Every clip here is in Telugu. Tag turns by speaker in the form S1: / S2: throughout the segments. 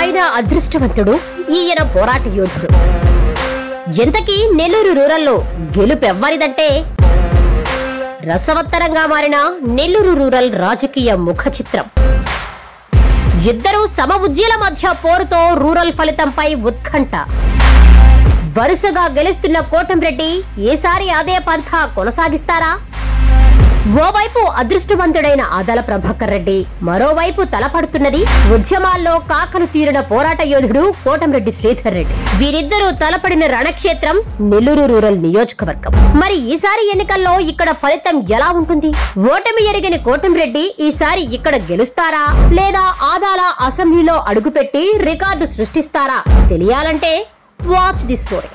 S1: అయినా అదృష్టవంతుడు ఈయన పోరాట యోధుడు. ఎంతకీ నెల్లూరు రూరల్లో గెలుపెవ్వరిదంటే రసవత్తరంగా మారిన నెల్లూరు రూరల్ రాజకీయ ముఖ చిత్రం. ఇద్దరు సమఉజ్జీల మధ్య పోరుతో రూరల్ ఫలితంపై ఉత్కంఠ. వరుసగా గెలుస్తున్న కోటంరెడ్డి ఈసారి అదే పంథా కొనసాగిస్తారా? ఓవైపు అదృష్టవంతుడైన ఆదాల ప్రభాకర్ రెడ్డి, మరోవైపు తలపడుతున్నది ఉద్యమాల్లో కాకలు తీరిన పోరాట యోధుడు కోటంరెడ్డి శ్రీధర్ రెడ్డి. వీరిద్దరూ తలపడిన రణక్షేత్రం నెల్లూరు రూరల్ నియోజకవర్గం. మరి ఈసారి ఎన్నికల్లో ఇక్కడ ఫలితం ఎలా ఉంటుంది? ఓటమి ఎరిగిన కోటంరెడ్డి ఈసారి ఇక్కడ గెలుస్తారా లేదా ఆదాల అసెంబ్లీలో అడుగుపెట్టి రికార్డు సృష్టిస్తారా? తెలియాలంటే వాచ్ ది స్టోరీ.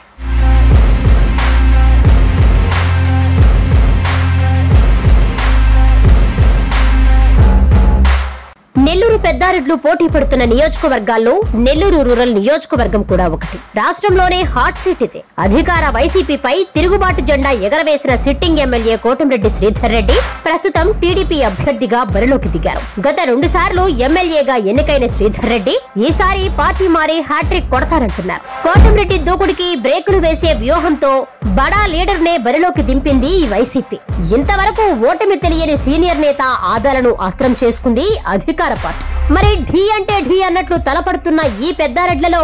S1: నెల్లూరు పెద్దారెడ్లు పోటీ పడుతున్న నియోజకవర్గాల్లో నెల్లూరు రూరల్ నియోజకవర్గం కూడా ఒకటి. రాష్ట్రంలోనే హాట్ సీట్ ఇది. అధికార వైసీపీపై తిరుగుబాటు జెండా ఎగరవేసిన సిట్టింగ్ ఎమ్మెల్యే కోటంరెడ్డి శ్రీధర్ రెడ్డి ప్రస్తుతం టీడీపీ అభ్యర్థిగా బరిలోకి దిగారు. గత 2 సార్లు ఎమ్మెల్యేగా ఎన్నికైన శ్రీధర్ రెడ్డి ఈసారి పార్టీ మారి హ్యాట్రిక్ కొడతారంటున్నారు. కోటంరెడ్డి దూకుడికి బ్రేకులు వేసే వ్యూహంతో బడా లీడర్ నే బరిలోకి దింపింది ఈ వైసీపీ. ఇంతవరకు ఓటమి తెలియని సీనియర్ నేత ఆదాలను అస్త్రం చేసుకుంది అధికార పార్టీ. మరి ఢీ అంటే ఢీ అన్నట్లు తలపడుతున్న ఈ పెద్దారెడ్లలో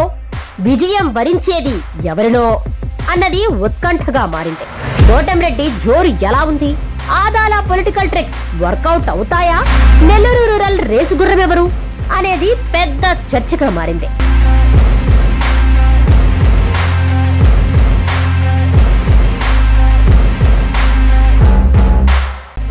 S1: విజయం వరించేది ఎవరినో అన్నది ఉత్కంఠగా మారింది. కోటంరెడ్డి జోరు ఎలా ఉంది? ఆదాల పొలిటికల్ ట్రిక్స్ వర్కౌట్ అవుతాయా? నెల్లూరు రూరల్ రేసుగుర్రం ఎవరు అనేది పెద్ద చర్చగా మారింది.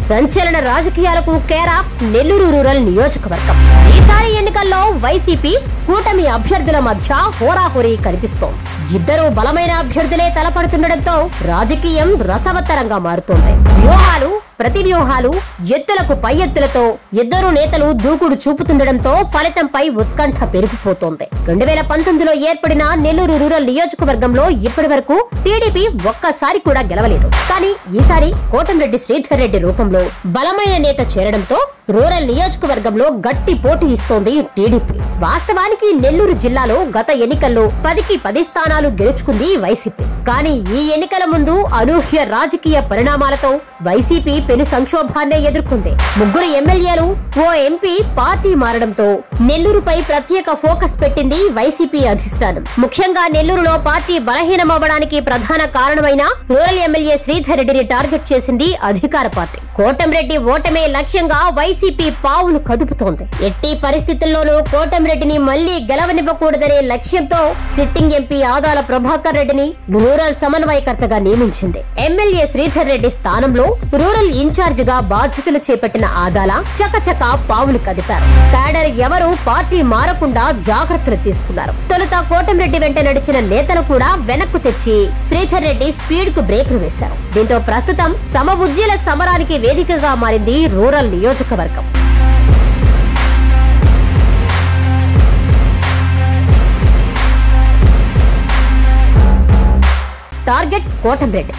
S1: సంచలన రాజకీయాలకు కేర్ ఆఫ్ నెల్లూరు రూరల్ నియోజకవర్గం. ఈసారి ఎన్నికల్లో వైసీపీ కూటమి అభ్యర్థుల మధ్య హోరాహోరీ కనిపిస్తోంది. ఇద్దరు బలమైన అభ్యర్థులే తలపడుతుండటంతో రాజకీయం రసవత్తరంగా మారుతోంది. వ్యూహాలు ప్రతి వ్యూహాలు ఎత్తులకు పై ఎత్తులతో ఇద్దరు నేతలు దూకుడు చూపుతుండటంతో ఫలితంపై ఉత్కంఠ పెరిగిపోతోంది. 2019లో ఏర్పడిన నెల్లూరు రూరల్ నియోజకవర్గంలో ఇప్పటి వరకు టీడీపీ ఒక్కసారి కూడా గెలవలేదు. కానీ ఈసారి కోటంరెడ్డి శ్రీధర్ రెడ్డి రూపంలో బలమైన నేత చేరడంతో రూరల్ నియోజకవర్గంలో గట్టి పోటీ ఇస్తోంది టీడీపీ. వాస్తవానికి నెల్లూరు జిల్లాలో గత ఎన్నికల్లో 10కి 10 స్థానాలు గెలుచుకుంది వైసీపీ. కానీ ఈ ఎన్నికల ముందు అనూహ్య రాజకీయ పరిణామాలతో వైసీపీ పెను సంక్షోభాన్నే ఎదుర్కొంది. 3 ఎమ్మెల్యేలు, ఓ ఎంపీ పార్టీ మారడంతో నెల్లూరుపై ప్రత్యేక ఫోకస్ పెట్టింది వైసీపీ అధిష్టానం. ముఖ్యంగా నెల్లూరులో పార్టీ బలహీనమవ్వడానికి ప్రధాన కారణమైన రూరల్ ఎమ్మెల్యే శ్రీధర్ రెడ్డిని టార్గెట్ చేసింది అధికార పార్టీ. కోటంరెడ్డి ఓటమే లక్ష్యంగా వైసీపీ పావులు కదుపుతోంది. ఎట్టి పరిస్థితుల్లోనూ కోటంరెడ్డిని మళ్లీ గెలవనివ్వకూడదనే లక్ష్యంతో సిట్టింగ్ ఎంపీ ఆదాల ప్రభాకర్ రెడ్డిని రూరల్ సమన్వయకర్తగా నియమించింది. ఎమ్మెల్యే శ్రీధర్ రెడ్డి స్థానంలో రూరల్ ఇన్ఛార్జ్ గా బాధ్యతలు చేపట్టిన ఆదాల చకచక పావులు కదిపారు. క్యాడర్ ఎవరు పార్టీ మారకుండా జాగ్రత్తలు తీసుకున్నారు. తొలుత కోటంరెడ్డి వెంట నడిచిన నేతలు కూడా వెనక్కు తెచ్చి శ్రీధర్ రెడ్డి స్పీడ్ కు బ్రేకులు వేశారు. దీంతో ప్రస్తుతం సమఉజ్జీల సమరానికి వేదికగా మారింది రూరల్ నియోజకవర్గం. టార్గెట్ కోటంరెడ్డి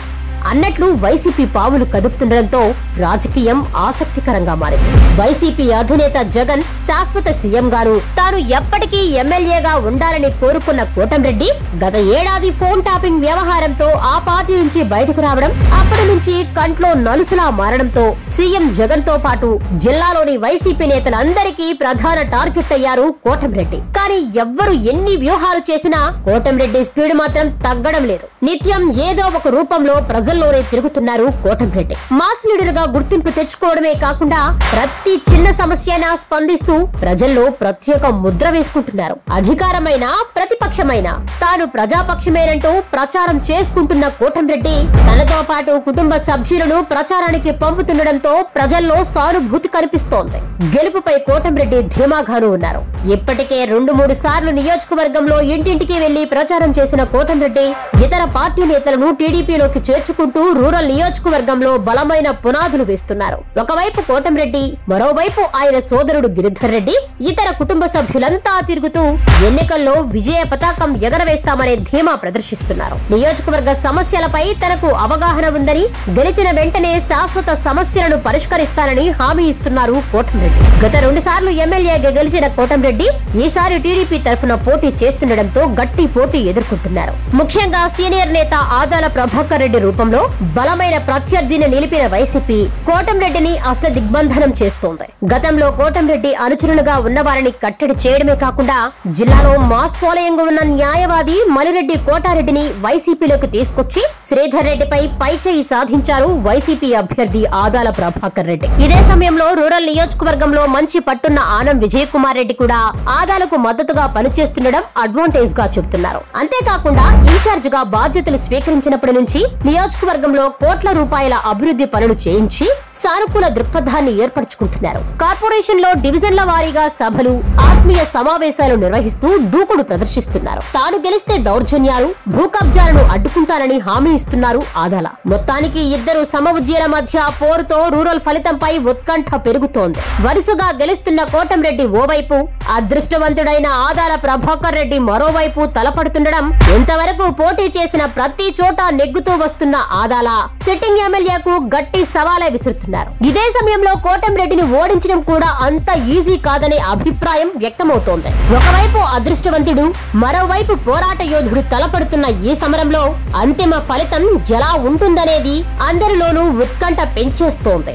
S1: అన్నట్లు వైసీపీ పావులు కదుపుతుండటంతో రాజకీయం ఆసక్తికరంగా మారింది. వైసీపీ అధినేత జగన్ శాశ్వత సీఎం గాను తాను ఎప్పటికీ ఎమ్మెల్యేగా ఉండాలని కోరుకున్న కోటంరెడ్డి గత ఏడాది ఫోన్ టాపింగ్ వ్యవహారంతో ఆ పార్టీ నుంచి బయటకు రావడం, అప్పటి నుంచి కంట్లో నలుసులా మారడంతో సీఎం జగన్ తో పాటు జిల్లాలోని వైసీపీ నేతలందరికీ ప్రధాన టార్గెట్ అయ్యారు కోటంరెడ్డి. కానీ ఎవ్వరు ఎన్ని వ్యూహాలు చేసినా కోటంరెడ్డి స్పీడ్ మాత్రం తగ్గడం లేదు. నిత్యం ఏదో ఒక రూపంలో ప్రజల్లోనే తిరుగుతున్నారు కోటంరెడ్డి. మాస్ లీడర్ గా గుర్తింపు తెచ్చుకోవడమే కాకుండా ప్రతి చిన్న సమస్యైనా స్పందిస్తూ ప్రజల్లో ప్రత్యేక ముద్ర వేసుకుంటున్నారు. అధికారమైన ప్రతిపక్షమైన తాను ప్రజాపక్షమేనంటూ ప్రచారం చేసుకుంటున్న కోటంరెడ్డి తనతో పాటు కుటుంబ సభ్యులను ప్రచారానికి పంపుతుండటంతో ప్రజల్లో సానుభూతి కనిపిస్తోంది. గెలుపుపై కోటంరెడ్డి ధీమాగాను ఉన్నారు. ఇప్పటికే 2-3 సార్లు నియోజకవర్గంలో ఇంటింటికి వెళ్లి ప్రచారం చేసిన కోటంరెడ్డి ఇతర పార్టీ నేతలను టీడీపీలోకి చేర్చుకుంటూ చేసుకుంటూ రూరల్ నియోజకవర్గంలో బలమైన పునాదులు వేస్తున్నారు. ఒకవైపు కోటంరెడ్డి, మరోవైపు ఆయన సోదరుడు గిరిధర్ రెడ్డి, ఇతర కుటుంబ సభ్యులంతా తిరుగుతూ ఎన్నికల్లో విజయ పతాకం ఎగరవేస్తామనే ధీమా ప్రదర్శిస్తున్నారు. నియోజకవర్గ సమస్యలపై తనకు అవగాహన ఉందని, గెలిచిన వెంటనే శాశ్వత సమస్యలను పరిష్కరిస్తానని హామీ ఇస్తున్నారు కోటంరెడ్డి. గత 2 సార్లు ఎమ్మెల్యేగా గెలిచిన కోటంరెడ్డి ఈసారి టీడీపీ తరఫున పోటీ చేస్తుండటంతో గట్టి పోటీ ఎదుర్కొంటున్నారు. ముఖ్యంగా సీనియర్ నేత ఆదాల ప్రభాకర్ రెడ్డి రూపంలో బలమైన ప్రత్యర్థిని నిలిపిన వైసీపీ కోటంరెడ్డిని అష్టదిగ్బంధనం చేస్తోంది. గతంలో కోటంరెడ్డి అనుచరులుగా ఉన్నవారిని కట్టడి చేయడమే కాకుండా జిల్లాలో మాస్ ఫాలోయింగ్ ఉన్న న్యాయవాది మలిరెడ్డి కోటారెడ్డిని వైసీపీలోకి తీసుకొచ్చి శ్రీధర్ రెడ్డిపై పైచేయి సాధించారు వైసీపీ అభ్యర్థి ఆదాల ప్రభాకర్ రెడ్డి. ఇదే సమయంలో రూరల్ నియోజకవర్గంలో మంచి పట్టున్న ఆనం విజయ్ కుమార్ రెడ్డి కూడా ఆదాలకు మద్దతుగా పనిచేస్తుండడం అడ్వాంటేజ్ గా చెబుతున్నారు. అంతేకాకుండా ఇన్ఛార్జ్ గా బాధ్యతలు స్వీకరించినప్పటి నుంచి నియోజకవర్గంలో కోట్ల రూపాయల అభివృద్ధి పనులు చేయించి సానుకూల దృక్పథాన్ని ఏర్పరచుకుంటున్నారు. కార్పొరేషన్ లో డివిజన్ల వారీగా సభలు, ఆత్మీయ సమావేశాలు నిర్వహిస్తూ దూకుడు ప్రదర్శిస్తున్నారు. తాను గెలిస్తే దౌర్జన్యాలు, భూ కబ్జాలను అడ్డుకుంటానని హామీ ఇస్తున్నారు ఆదాల. మొత్తానికి ఇద్దరు సమవుజ్జీల మధ్య పోరుతో రూరల్ ఫలితంపై ఉత్కంఠ పెరుగుతోంది. వరుసగా గెలుస్తున్న కోటంరెడ్డి ఓవైపు, అదృష్టవంతుడైన ఆదాల ప్రభాకర్ రెడ్డి మరోవైపు తలపడుతుండడం, ఇంతవరకు పోటీ చేసిన ప్రతి చోట నెగ్గుతూ వస్తున్న ఆదాల సిట్టింగ్ ఎమ్మెల్యేకు గట్టి సవాలే విసురుతున్నారు. ఇదే సమయంలో కోటంరెడ్డిని ఓడించడం కూడా అంత ఈజీ కాదనే అభిప్రాయం వ్యక్తమవుతోంది. ఒకవైపు అదృష్టవంతుడు, మరోవైపు పోరాట యోధుడు తలపడుతున్న ఈ సమరంలో అంతిమ ఫలితం ఎలా ఉంటుందనేది అందరిలోనూ ఉత్కంఠ పెంచేస్తోంది.